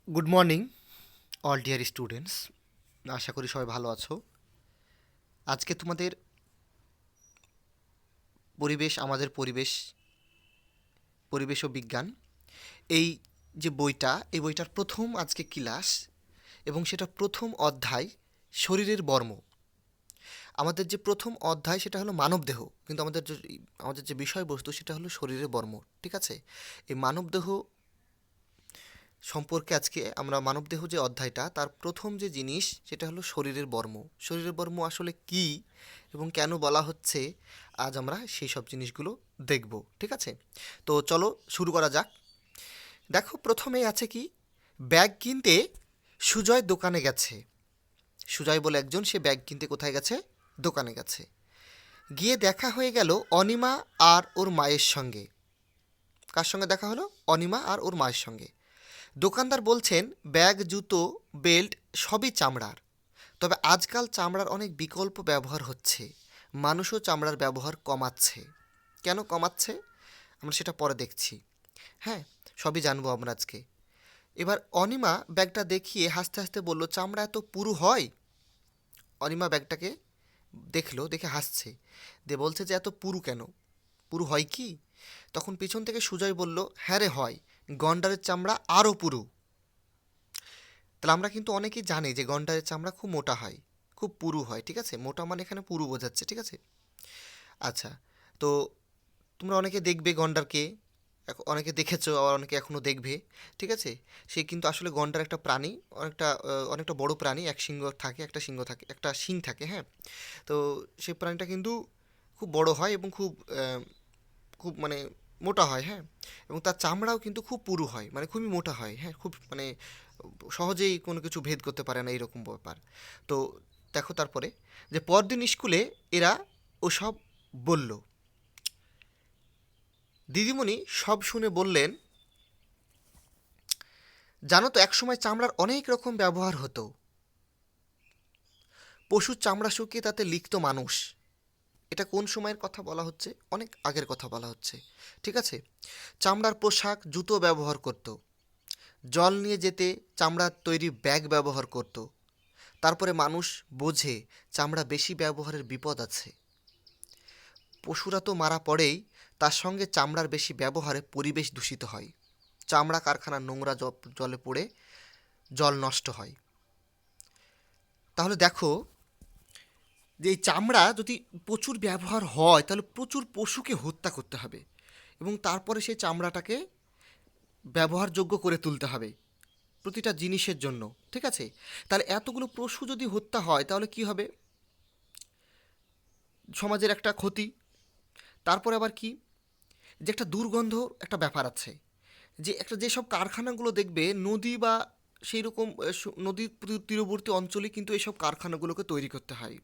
Good morning all dear students. আশা করি সবাই ভালো আছো। আজকে তোমাদের আমাদের পরিবেশ ও বিজ্ঞান এই যে বইটা, এই বইটার প্রথম আজকে ক্লাস, এবং সেটা প্রথম অধ্যায় শরীরের বর্ম। আমাদের যে প্রথম অধ্যায় সেটা হলো মানবদেহ, কিন্তু আমাদের যে বিষয়বস্তু সেটা হলো শরীরের বর্ম। ঠিক আছে? এই মানবদেহ সম্পর্কে আজকে আমরা মানবদেহ যে অধ্যায়টা, তার প্রথম যে জিনিস সেটা হলো শরীরের বর্ম। শরীরের বর্ম আসলে কি এবং কেন বলা হচ্ছে, আজ আমরা সেই সব জিনিসগুলো দেখব। ঠিক আছে? তো চলো শুরু করা যাক। দেখো, প্রথমেই আছে কি, ব্যাগ কিনতে সুজয় দোকানে গেছে। সুজয় বলে একজন, সে ব্যাগ কিনতে কোথায় গেছে? দোকানে গেছে। গিয়ে দেখা হয়ে গেল অনিমা আর ওর মায়ের সঙ্গে। কার সঙ্গে দেখা হলো? অনিমা আর ওর মায়ের সঙ্গে। দোকানদার বলছেন, ব্যাগ, জুতো, বেল্ট সবই চামড়ার, তবে আজকাল চামড়ার অনেক বিকল্প ব্যবহার হচ্ছে। মানুষও চামড়ার ব্যবহার কমাচ্ছে। কেন কমাচ্ছে আমরা সেটা পরে দেখছি। হ্যাঁ, সবই জানবো আমরা আজকে। এবার অনিমা ব্যাগটা দেখিয়ে হাসতে হাসতে বলল, চামড়া এত পুরু হয়? অনিমা ব্যাগটাকে দেখলো, দেখে হাসছে, দিয়ে বলছে যে এত পুরু কেন, পুরু হয় কি? তখন পিছন থেকে সুজয় বলল, হ্যাঁ রে হয়, গন্ডারের চামড়া আরও পুরু। তাহলে আমরা কিন্তু অনেকেই জানি যে গন্ডারের চামড়া খুব মোটা হয়, খুব পুরু হয়। ঠিক আছে? মোটা মানে এখানে পুরু বোঝাচ্ছে। ঠিক আছে? আচ্ছা, তো তোমরা অনেকে দেখবে গন্ডারকে, অনেকে দেখেছো, আবার অনেকে এখনও দেখবে। ঠিক আছে? সে কিন্তু আসলে গন্ডার একটা প্রাণী, অনেকটা বড় প্রাণী। এক সিংহ থাকে, একটা শিং থাকে। হ্যাঁ, তো সেই প্রাণীটা কিন্তু খুব বড় হয় এবং খুব মানে মোটা হয়। হ্যাঁ, এবং তার চামড়াও কিন্তু খুব পুরু হয়, মানে খুবই মোটা হয়। হ্যাঁ, খুব মানে সহজেই কোনো কিছু ভেদ করতে পারে না, এইরকম ব্যাপার। তো দেখো তারপরে, যে পরদিন স্কুলে এরা ওসব বলল। দিদিমণি সব শুনে বললেন, জানো তো, একসময় চামড়ার অনেক রকম ব্যবহার হতো। পশুর চামড়া শুকিয়ে তাতে লিখত মানুষ। এটা কোন সময়ের কথা বলা হচ্ছে? অনেক আগের কথা বলা হচ্ছে। ঠিক আছে? চামড়ার পোশাক, জুতো ব্যবহার করত। জল নিয়ে যেতে চামড়ার তৈরি ব্যাগ ব্যবহার করত। তারপরে মানুষ বোঝে চামড়া বেশি ব্যবহারের বিপদ আছে। পশুরা তো মারা পড়েই, তার সঙ্গে চামড়ার বেশি ব্যবহারে পরিবেশ দূষিত হয়। চামড়া কারখানার নোংরা জলে পড়ে জল নষ্ট হয়। তাহলে দেখো, যে এই চামড়া যদি প্রচুর ব্যবহার হয়, তাহলে প্রচুর পশুকে হত্যা করতে হবে, এবং তারপরে সেই চামড়াটাকে ব্যবহারযোগ্য করে তুলতে হবে প্রতিটা জিনিসের জন্য। ঠিক আছে? তাহলে এতগুলো পশু যদি হত্যা হয়, তাহলে কি হবে? সমাজের একটা ক্ষতি। তারপরে আবার কি, যে একটা দুর্গন্ধ, একটা ব্যাপার আছে। যেসব কারখানাগুলো দেখবে নদী বা সেই রকম নদীর তীরবর্তী অঞ্চলে কিন্তু এইসব কারখানাগুলোকে তৈরি করতে হয়।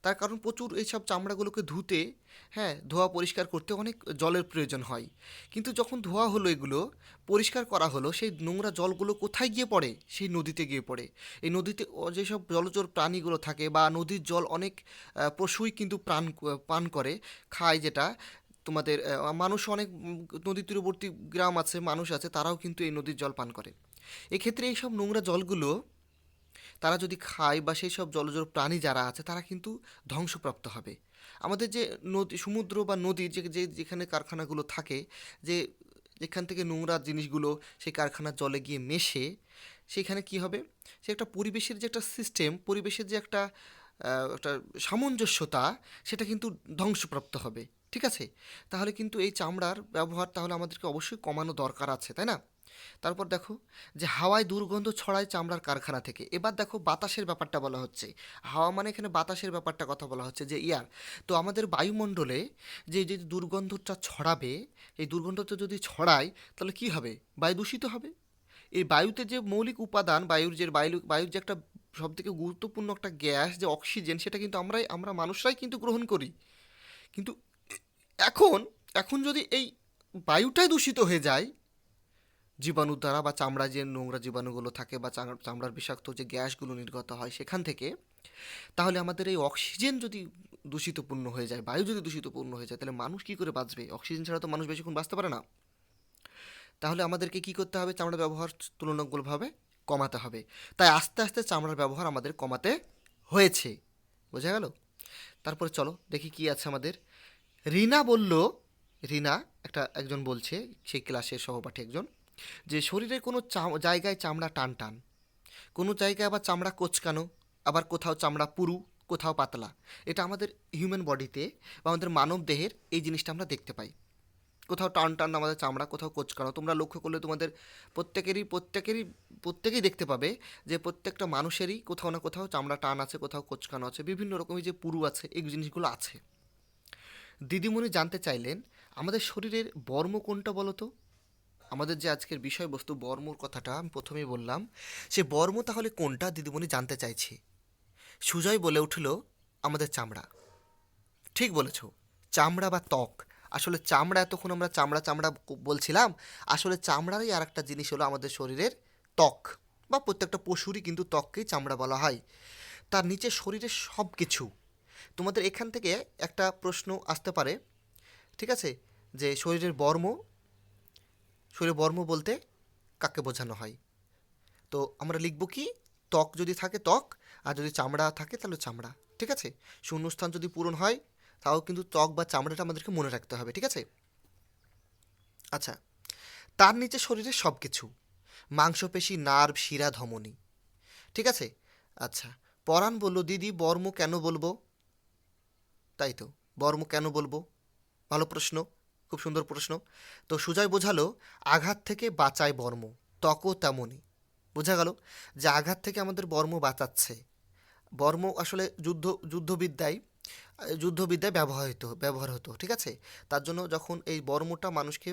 তার কারণ প্রচুর এইসব চামড়াগুলোকে ধুতে, হ্যাঁ, ধোয়া পরিষ্কার করতে অনেক জলের প্রয়োজন হয়। কিন্তু যখন ধোয়া হলো, এগুলো পরিষ্কার করা হলো, সেই নোংরা জলগুলো কোথায় গিয়ে পড়ে? সেই নদীতে গিয়ে পড়ে। এই নদীতে যেসব জলচর প্রাণীগুলো থাকে, বা নদীর জল অনেক পশুই কিন্তু পান করে, খায়, যেটা তোমাদের মানুষ অনেক নদী তীরবর্তী গ্রাম আছে, মানুষ আছে, তারাও কিন্তু এই নদীর জল পান করে। এক্ষেত্রে এইসব নোংরা জলগুলো তারা যদি খায়, বা সেই সব জলচর প্রাণী যারা আছে, তারা কিন্তু ধ্বংসপ্রাপ্ত হবে। আমাদের যে নদী, সমুদ্র বা নদীর যেখানে কারখানাগুলো থাকে, যে যেখান থেকে নোংরা জিনিসগুলো সেই কারখানার জলে গিয়ে মেশে, সেখানে কি হবে? সে একটা পরিবেশের যে একটা সিস্টেম, পরিবেশের যে একটা সামঞ্জস্যতা, সেটা কিন্তু ধ্বংসপ্রাপ্ত হবে। ঠিক আছে? তাহলে কিন্তু এই চামড়ার ব্যবহার তাহলে আমাদেরকে অবশ্যই কমানো দরকার আছে, তাই না? তারপর দেখো, যে হাওয়ায় দুর্গন্ধ ছড়ায় চামড়ার কারখানা থেকে। এবার দেখো, বাতাসের ব্যাপারটা বলা হচ্ছে। হাওয়া মানে এখানে বাতাসের ব্যাপারটা কথা বলা হচ্ছে, যে ইয়ার। তো আমাদের বায়ুমণ্ডলে যে যে দুর্গন্ধটা ছড়াবে, এই দুর্গন্ধটা যদি ছড়ায়, তাহলে কি হবে? বায়ু দূষিত হবে। এই বায়ুতে যে মৌলিক উপাদান, বায়ুর যে একটা সবথেকে গুরুত্বপূর্ণ একটা গ্যাস, যে অক্সিজেন, সেটা কিন্তু আমরা মানুষরাই কিন্তু গ্রহণ করি। কিন্তু এখন এখন যদি এই বায়ুটাই দূষিত হয়ে যায় জীবাণুর দ্বারা, বা চামড়ায় যে নোংরা জীবাণুগুলো থাকে, বা চামড়ার বিষাক্ত যে গ্যাসগুলো নির্গত হয় সেখান থেকে, তাহলে আমাদের এই অক্সিজেন যদি দূষিতপূর্ণ হয়ে যায়, বায়ু যদি দূষিতপূর্ণ হয়ে যায়, তাহলে মানুষ কী করে বাঁচবে? অক্সিজেন ছাড়া তো মানুষ বেশিক্ষণ বাঁচতে পারে না। তাহলে আমাদেরকে কি করতে হবে? চামড়ার ব্যবহার তুলনামূলকভাবে কমাতে হবে। তাই আস্তে আস্তে চামড়ার ব্যবহার আমাদের কমাতে হয়েছে। বোঝা গেল? তারপরে চলো দেখি কি আছে আমাদের। রিনা বলল, রিনা একজন বলছে, সেই ক্লাসের সহপাঠী একজন, যে শরীরের কোনো জায়গায় চামড়া টান টান, কোনো জায়গায় আবার চামড়া কোঁচকানো, আবার কোথাও চামড়া পুরু, কোথাও পাতলা। এটা আমাদের হিউম্যান বডিতে বা আমাদের মানব দেহের এই জিনিসটা আমরা দেখতে পাই। কোথাও টান টান আমাদের চামড়া, কোথাও কোঁচকানো। তোমরা লক্ষ্য করলে তোমাদের প্রত্যেকেই দেখতে পাবে যে প্রত্যেকটা মানুষেরই কোথাও না কোথাও চামড়া টান আছে, কোথাও কোঁচকানো আছে, বিভিন্ন রকমের যে পুরু আছে, এই জিনিসগুলো আছে। দিদিমণি জানতে চাইলেন, আমাদের শরীরের বর্ম কোনটা বলো তো? আমাদের যে আজকের বিষয়বস্তু বর্মর কথাটা আমি প্রথমেই বললাম, সে বর্ম তাহলে কোনটা দিদিমণি জানতে চাইছে। সুজয় বলে উঠল, আমাদের চামড়া। ঠিক বলেছ, চামড়া বা ত্বক। আসলে চামড়া, এতক্ষণ আমরা চামড়া চামড়া বলছিলাম, আসলে চামড়ারই আর একটা জিনিস হলো আমাদের শরীরের ত্বক, বা প্রত্যেকটা পশুরই কিন্তু ত্বককেই চামড়া বলা হয়। তার নিচে শরীরের সব কিছু। তোমাদের এখান থেকে একটা প্রশ্ন আসতে পারে, ঠিক আছে, যে শরীরের বর্ম বলতে কাকে বোঝানো হয়? তো আমরা লিখব কি, ত্বক যদি থাকে ত্বক, আর যদি চামড়া থাকে তাহলে চামড়া। ঠিক আছে, শূন্যস্থান যদি পূরণ হয় তাও কিন্তু ত্বক বা চামড়াটা আমাদেরকে মনে রাখতে হবে। ঠিক আছে, আচ্ছা। তার নিচে শরীরের সব কিছু, মাংসপেশি, নার্ভ, শিরা, ধমনী। ঠিক আছে, আচ্ছা। পরাণ বলল, দিদি বর্ম কেন বলবো? তাই তো, বর্ম কেন বলবো? ভালো প্রশ্ন, খুব সুন্দর প্রশ্ন। তো সুজয় বোঝালো, আঘাত থেকে বাঁচায় বর্ম, ত্বকও তেমনই। বোঝা গেল যে আঘাত থেকে আমাদের বর্ম বাঁচাচ্ছে। বর্ম আসলে যুদ্ধবিদ্যায় যুদ্ধবিদ্যায় ব্যবহার হতো। ঠিক আছে, তার জন্য যখন এই বর্মটা মানুষকে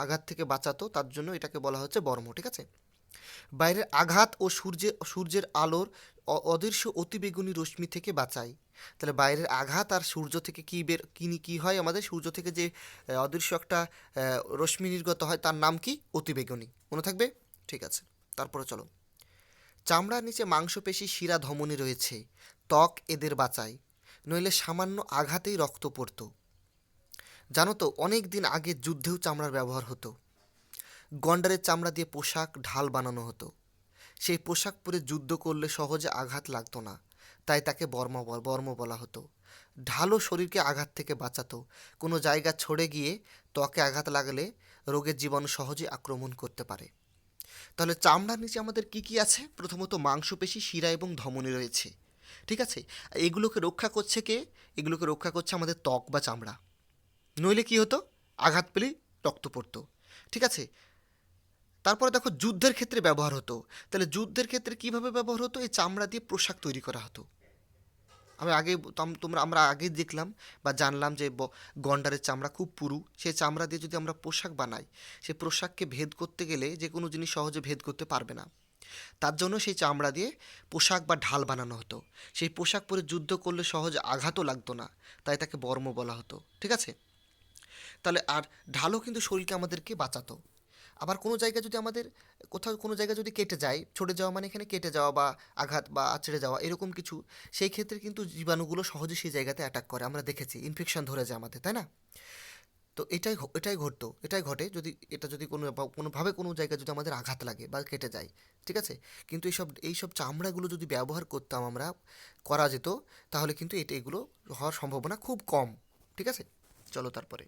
আঘাত থেকে বাঁচাতো, তার জন্য এটাকে বলা হচ্ছে বর্ম। ঠিক আছে, বাইরের আঘাত ও সূর্যের আলোর অদৃশ্য অতিবেগুনি রশ্মি থেকে বাঁচায়। তাহলে বাইরের আঘাত আর সূর্য থেকে কি হয়, আমাদের সূর্য থেকে যে অদৃশ্য একটা রশ্মি নির্গত হয়, তার নাম কি? অতিবেগুনি। মনে থাকবে? ঠিক আছে, তারপরে চলো। চামড়ার নিচে মাংসপেশি, শিরা, ধমনী রয়েছে, ত্বক এদের বাঁচায়, নইলে সামান্য আঘাতেই রক্ত পড়তো। জানো তো, অনেক দিন আগে যুদ্ধেও চামড়ার ব্যবহার হতো। গন্ডারের চামড়া দিয়ে পোশাক, ঢাল বানানো হতো। সেই পোশাক পরে যুদ্ধ করলে সহজে আঘাত লাগতো না, তাই তাকে বর্ম বলা হতো। ঢালও শরীরকে আঘাত থেকে বাঁচাতো। কোনো জায়গা ছড়ে গিয়ে ত্বকে আঘাত লাগলে রোগের জীবাণু সহজে আক্রমণ করতে পারে। তাহলে চামড়ার নিচে আমাদের কি কি আছে? প্রথমত মাংসপেশি, শিরা এবং ধমনী রয়েছে। ঠিক আছে, এগুলোকে রক্ষা করছে কে? এগুলোকে রক্ষা করছে আমাদের ত্বক বা চামড়া। নইলে কি হতো? আঘাত পেলেই রক্ত পড়তো। ঠিক আছে, তারপরে দেখো যুদ্ধের ক্ষেত্রে ব্যবহার হতো। তাহলে যুদ্ধের ক্ষেত্রে কিভাবে ব্যবহার হতো? এই চামড়া দিয়ে পোশাক তৈরি করা হতো। আমরা আগে দেখলাম বা জানলাম যে গন্ডারের চামড়া খুব পুরু, সেই চামড়া দিয়ে যদি আমরা পোশাক বানাই, সেই পোশাককে ভেদ করতে গেলে যে কোনো জিনিস সহজে ভেদ করতে পারবে না। তার জন্য সেই চামড়া দিয়ে পোশাক বা ঢাল বানানো হতো। সেই পোশাক পরে যুদ্ধ করলে সহজে আঘাতও লাগতো না, তাই তাকে বর্ম বলা হতো। ঠিক আছে, তাহলে আর ঢালও কিন্তু শরীরকে আমাদেরকে বাঁচাতো। আবার কোথাও কোনো জায়গায় যদি কেটে যায়, ছড়ে যাওয়া মানে এখানে কেটে যাওয়া বা আঘাত বা আঁচড়ে যাওয়া এরকম কিছু, সেই ক্ষেত্রে কিন্তু জীবাণুগুলো সহজে সেই জায়গাতে অ্যাটাক করে, আমরা দেখেছি, ইনফেকশন ধরে যায় আমাদের, তাই না? তো এটাই ঘটে যদি কোনোভাবে কোনো জায়গায় যদি আমাদের আঘাত লাগে বা কেটে যায়। ঠিক আছে, কিন্তু এইসব চামড়াগুলো যদি ব্যবহার করতাম আমরা, করা যেত, তাহলে কিন্তু এগুলো হওয়ার সম্ভাবনা খুব কম। ঠিক আছে, চলো তারপরে।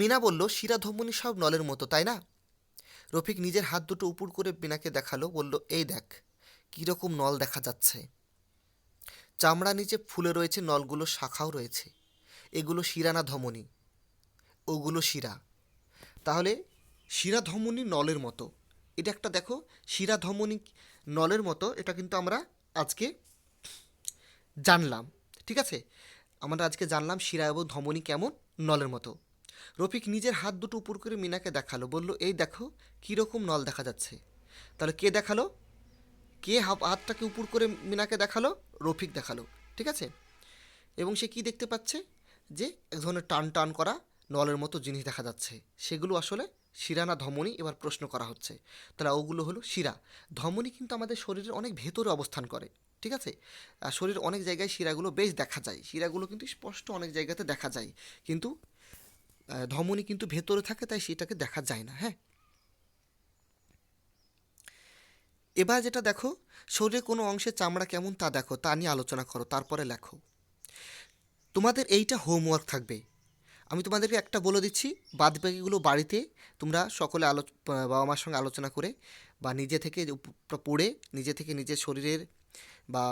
মিনা বলল, শিরা ধমনী সব নলের মতো, তাই না? রফিক নিজের হাত দুটো উপুড় করে মিনাকে দেখালো, বলল, এই দেখ কীরকম নল দেখা যাচ্ছে। চামড়া নিচে ফুলে রয়েছে নলগুলো, শাখাও রয়েছে। এগুলো শিরা না ধমনী? ওগুলো শিরা। তাহলে শিরা ধমনী নলের মতো, এটা একটা দেখো, শিরা ধমনী নলের মতো, এটা কিন্তু আমরা আজকে জানলাম। ঠিক আছে, আমরা আজকে জানলাম শিরা এবং ধমনী কেমন, নলের মতো। রফিক নিজের হাত দুটো উপর করে মিনাকে দেখালো, বলল, এই দেখো কীরকম নল দেখা যাচ্ছে। তাহলে কে দেখালো? হাতটাকে উপর করে মিনাকে দেখালো? রফিক দেখালো। ঠিক আছে, এবং সে কি দেখতে পাচ্ছে? যে এক ধরনের টান টান করা নলের মতো জিনিস দেখা যাচ্ছে। সেগুলো আসলে শিরা না ধমনী, এবার প্রশ্ন করা হচ্ছে। তাহলে ওগুলো হলো শিরা। ধমনী কিন্তু আমাদের শরীরের অনেক ভেতরে অবস্থান করে। ঠিক আছে, আর শরীরের অনেক জায়গায় শিরাগুলো বেশ দেখা যায়, শিরাগুলো কিন্তু স্পষ্ট অনেক জায়গাতে দেখা যায়, কিন্তু ধমনী কিন্তু ভেতরে থাকে, তাই সেটাকে দেখা যায় না। হ্যাঁ, এবার যেটা দেখো, শরীরের কোনো অংশের চামড়া কেমন তা দেখো, তা নিয়ে আলোচনা করো, তারপরে লেখো। তোমাদের এইটা হোমওয়ার্ক থাকবে। আমি তোমাদেরকে একটা বলে দিচ্ছি, বাদ বাকিগুলো বাড়িতে তোমরা সকলে বাবা মার সঙ্গে আলোচনা করে বা নিজে থেকে পড়ে, নিজে থেকে নিজের শরীরের বা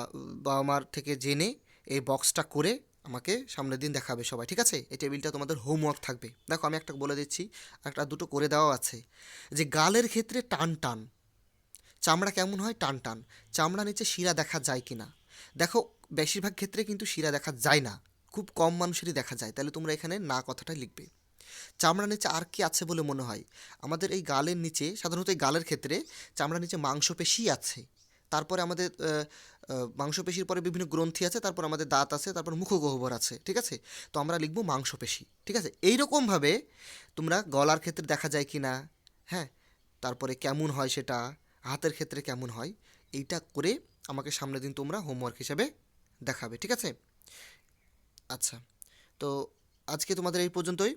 বাবা মার থেকে জেনে এই বক্সটা করে আমাকে সামনের দিন দেখাবে সবাই, ঠিক আছে? এই টেবিলটা তোমাদের হোমওয়ার্ক থাকবে। দেখো আমি একটা বলে দিচ্ছি, একটা দুটো করে দেওয়া আছে, যে গালের ক্ষেত্রে টান টান, চামড়া কেমন হয়? টান টান। চামড়া নিচে শিরা দেখা যায় কি না? দেখো, বেশিরভাগ ক্ষেত্রে কিন্তু শিরা দেখা যায় না, খুব কম মানুষেরই দেখা যায়, তাহলে তোমরা এখানে না কথাটা লিখবে। চামড়ার নিচে আর কি আছে বলে মনে হয়? আমাদের এই গালের নিচে, সাধারণত এই গালের ক্ষেত্রে চামড়ার নিচে মাংসপেশি আছে, তারপরে আমাদের মাংসপেশির পরে বিভিন্ন গ্রন্থি আছে, তারপর আমাদের দাঁত আছে, তারপর মুখগহ্বর আছে, ঠিক আছে? তো আমরা লিখবো মাংসপেশি, ঠিক আছে? এইরকমভাবে তোমরা গলার ক্ষেত্রে দেখা যায় কি না, হ্যাঁ, তারপরে কেমন হয় সেটা, হাতের ক্ষেত্রে কেমন হয়, এইটা করে আমাকে সামনের দিন তোমরা হোমওয়ার্ক হিসেবে দেখাবে, ঠিক আছে? আচ্ছা, তো আজকে তোমাদের এই পর্যন্তই।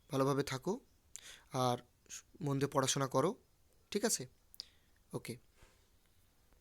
ভালোভাবে থাকো আর মন দিয়ে পড়াশোনা করো, ঠিক আছে? ওকে।